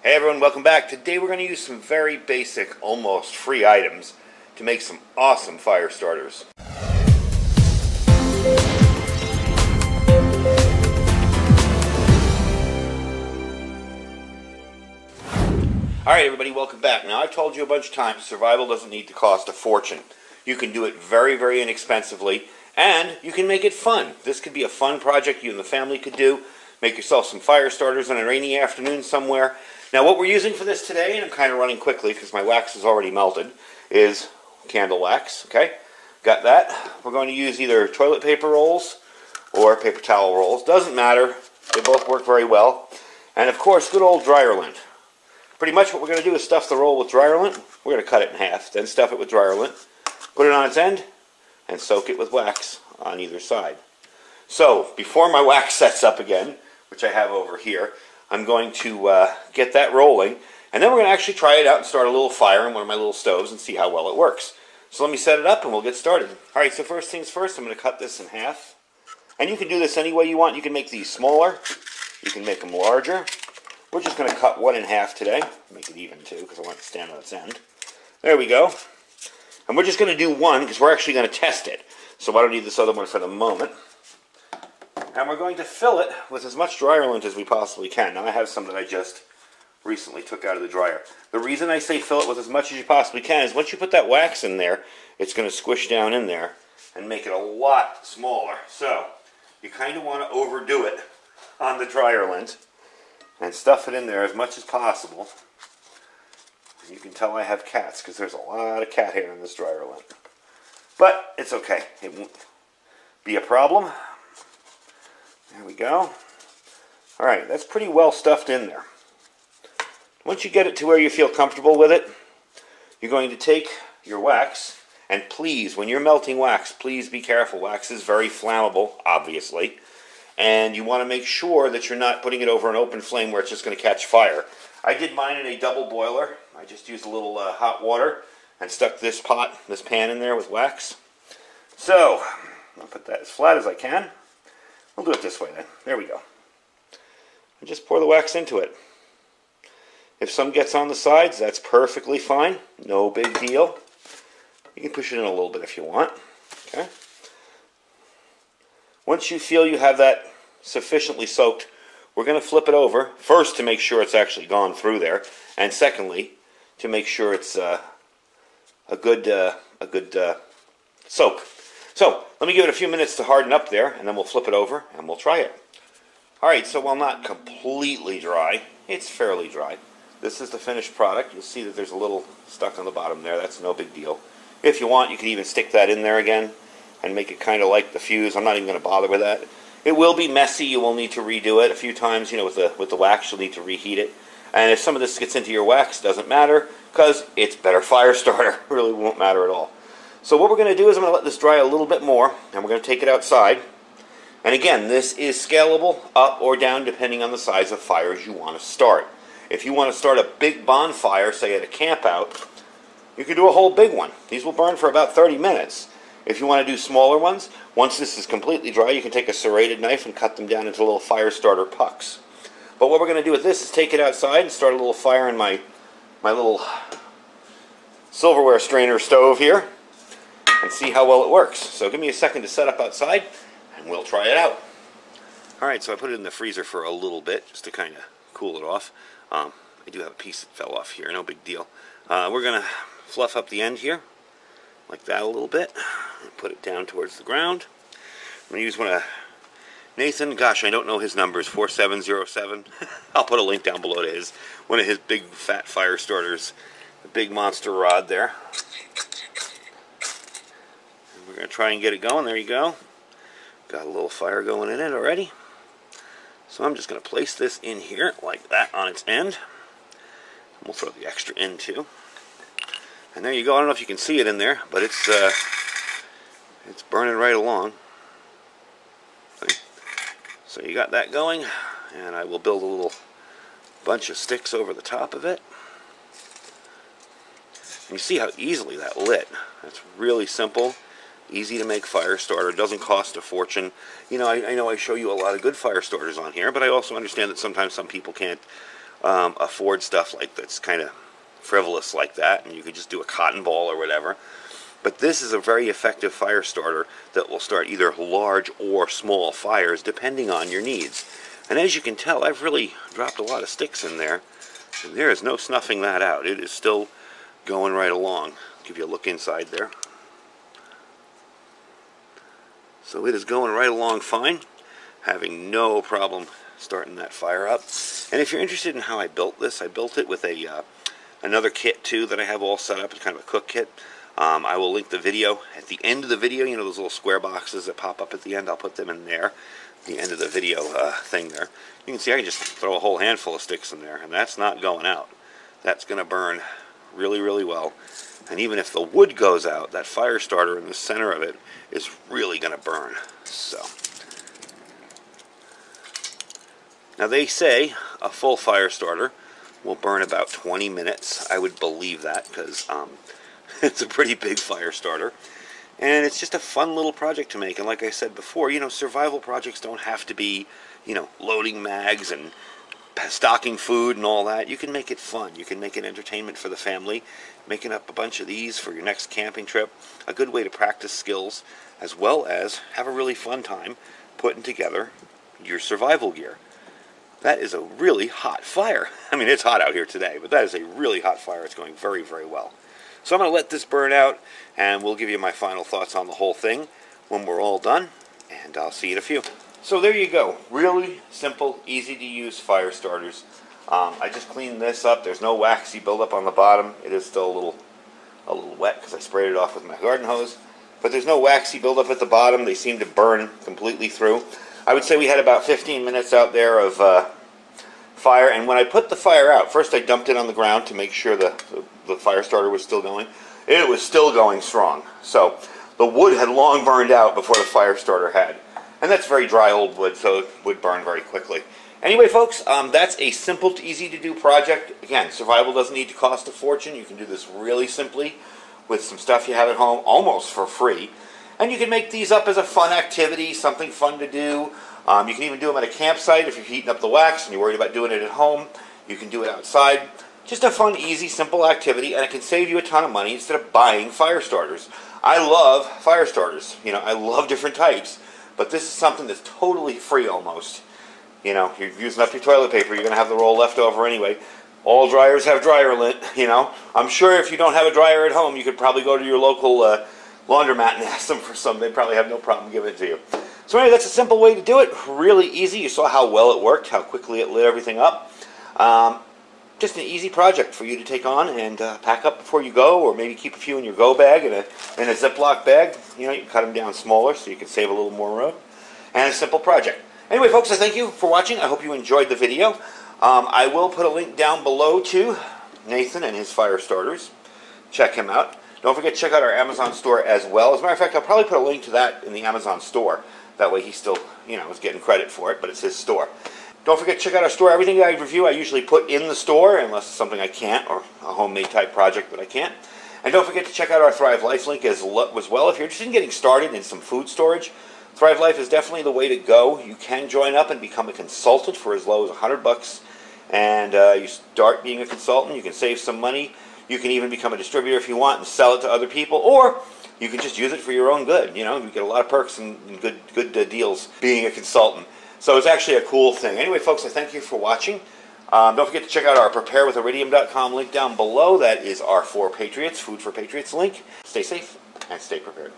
Hey everyone, welcome back. Today we're going to use some very basic, almost free items to make some awesome fire starters. Alright everybody, welcome back. Now I've told you a bunch of times, survival doesn't need to cost a fortune. You can do it very, very inexpensively, and you can make it fun. This could be a fun project you and the family could do. Make yourself some fire starters on a rainy afternoon somewhere. Now what we're using for this today, and I'm kind of running quickly because my wax is already melted, is candle wax, okay? Got that. We're going to use either toilet paper rolls or paper towel rolls. Doesn't matter. They both work very well. And of course, good old dryer lint. Pretty much what we're going to do is stuff the roll with dryer lint. We're going to cut it in half, then stuff it with dryer lint, put it on its end, and soak it with wax on either side. So, before my wax sets up again, which I have over here, I'm going to get that rolling, and then we're going to actually try it out and start a little fire in one of my little stoves and see how well it works. So let me set it up and we'll get started. Alright, so first things first, I'm going to cut this in half. And you can do this any way you want. You can make these smaller, you can make them larger. We're just going to cut one in half today. Make it even too, because I want it to stand on its end. There we go. And we're just going to do one, because we're actually going to test it. So I don't need this other one for the moment. And we're going to fill it with as much dryer lint as we possibly can. Now I have some that I just recently took out of the dryer. The reason I say fill it with as much as you possibly can is once you put that wax in there, it's going to squish down in there and make it a lot smaller. So you kind of want to overdo it on the dryer lint and stuff it in there as much as possible. You can tell I have cats because there's a lot of cat hair in this dryer lint. But it's okay. It won't be a problem. There we go. Alright, that's pretty well stuffed in there. Once you get it to where you feel comfortable with it, you're going to take your wax, and please, when you're melting wax, please be careful. Wax is very flammable, obviously, and you want to make sure that you're not putting it over an open flame where it's just going to catch fire. I did mine in a double boiler. I just used a little hot water and stuck this pan in there with wax. So, I'll put that as flat as I can. We'll do it this way then. There we go. And just pour the wax into it. If some gets on the sides, that's perfectly fine. No big deal. You can push it in a little bit if you want. Okay. Once you feel you have that sufficiently soaked, we're going to flip it over. First, to make sure it's actually gone through there. And secondly, to make sure it's a good soak. So, let me give it a few minutes to harden up there, and then we'll flip it over, and we'll try it. Alright, so while not completely dry, it's fairly dry. This is the finished product. You'll see that there's a little stuck on the bottom there. That's no big deal. If you want, you can even stick that in there again and make it kind of like the fuse. I'm not even going to bother with that. It will be messy. You will need to redo it a few times. You know, with the wax, you'll need to reheat it. And if some of this gets into your wax, it doesn't matter, because it's better fire starter. It really won't matter at all. So what we're going to do is I'm going to let this dry a little bit more, and we're going to take it outside. And again, this is scalable up or down depending on the size of fires you want to start. If you want to start a big bonfire, say at a camp out, you can do a whole big one. These will burn for about 30 minutes. If you want to do smaller ones, once this is completely dry, you can take a serrated knife and cut them down into little fire starter pucks. But what we're going to do with this is take it outside and start a little fire in my little silverware strainer stove here and see how well it works. So give me a second to set up outside and we'll try it out. Alright, so I put it in the freezer for a little bit just to kind of cool it off. I do have a piece that fell off here, no big deal. We're going to fluff up the end here, like that a little bit, and put it down towards the ground. I'm going to use one of Nathan, gosh, I don't know his numbers, 4707. I'll put a link down below to one of his big fat fire starters, the big monster rod there. And we're going to try and get it going. There you go. Got a little fire going in it already. So I'm just going to place this in here like that on its end. And we'll throw the extra in too. And there you go. I don't know if you can see it in there, but it's burning right along. So you got that going, and I will build a little bunch of sticks over the top of it. And you see how easily that lit. That's really simple. Easy to make fire starter, doesn't cost a fortune. You know, I know I show you a lot of good fire starters on here, but I also understand that sometimes some people can't afford stuff like that's kind of frivolous like that, and you could just do a cotton ball or whatever. But this is a very effective fire starter that will start either large or small fires depending on your needs. And as you can tell, I've really dropped a lot of sticks in there, and there is no snuffing that out. It is still going right along. I'll give you a look inside there. So it is going right along fine, having no problem starting that fire up. And if you're interested in how I built this, I built it with a another kit too that I have all set up. It's kind of a cook kit. I will link the video at the end of the video. You know those little square boxes that pop up at the end? I'll put them in there, the end of the video thing there. You can see I can just throw a whole handful of sticks in there, and that's not going out. That's going to burn really, really well. And even if the wood goes out, that fire starter in the center of it is really going to burn. So, now they say a full fire starter will burn about 20 minutes. I would believe that because it's a pretty big fire starter. And it's just a fun little project to make. And like I said before, you know, survival projects don't have to be, you know, loading mags and stocking food and all that. You can make it fun. You can make it entertainment for the family. Making up a bunch of these for your next camping trip. A good way to practice skills as well as have a really fun time putting together your survival gear. That is a really hot fire. I mean, it's hot out here today, but that is a really hot fire. It's going very, very well. So I'm going to let this burn out, and we'll give you my final thoughts on the whole thing when we're all done, and I'll see you in a few. So there you go. Really simple, easy to use fire starters. I just cleaned this up. There's no waxy buildup on the bottom. It is still a little wet because I sprayed it off with my garden hose. But there's no waxy buildup at the bottom. They seem to burn completely through. I would say we had about 15 minutes out there of fire, and when I put the fire out, first I dumped it on the ground to make sure the fire starter was still going. It was still going strong. So the wood had long burned out before the fire starter had. And that's very dry old wood, so it would burn very quickly. Anyway, folks, that's a simple, easy to do project. Again, survival doesn't need to cost a fortune. You can do this really simply with some stuff you have at home, almost for free. And you can make these up as a fun activity, something fun to do. You can even do them at a campsite if you're heating up the wax and you're worried about doing it at home. You can do it outside. Just a fun, easy, simple activity, and it can save you a ton of money instead of buying fire starters. I love fire starters. You know, I love different types, but this is something that's totally free almost. You know, you're using up your toilet paper, you're going to have the roll left over anyway. All dryers have dryer lint, you know. I'm sure if you don't have a dryer at home, you could probably go to your local laundromat and ask them for some. They'd probably have no problem giving it to you. So anyway, that's a simple way to do it. Really easy. You saw how well it worked, how quickly it lit everything up. Just an easy project for you to take on and pack up before you go, or maybe keep a few in your go bag in a Ziploc bag. You know, you can cut them down smaller so you can save a little more room. And a simple project. Anyway, folks, I thank you for watching. I hope you enjoyed the video. I will put a link down below to Nathan and his fire starters. Check him out. Don't forget to check out our Amazon store as well. As a matter of fact, I'll probably put a link to that in the Amazon store. That way he still, you know, is getting credit for it, but it's his store. Don't forget to check out our store. Everything that I review, I usually put in the store, unless it's something I can't, or a homemade type project that I can't. And don't forget to check out our Thrive Life link as well. If you're interested in getting started in some food storage, Thrive Life is definitely the way to go. You can join up and become a consultant for as low as $100. And you start being a consultant, you can save some money. You can even become a distributor if you want and sell it to other people, or you can just use it for your own good. You know, you get a lot of perks and good deals being a consultant. So it's actually a cool thing. Anyway, folks, I thank you for watching. Don't forget to check out our preparewithiridium.com link down below. That is our For Patriots, Food for Patriots link. Stay safe and stay prepared.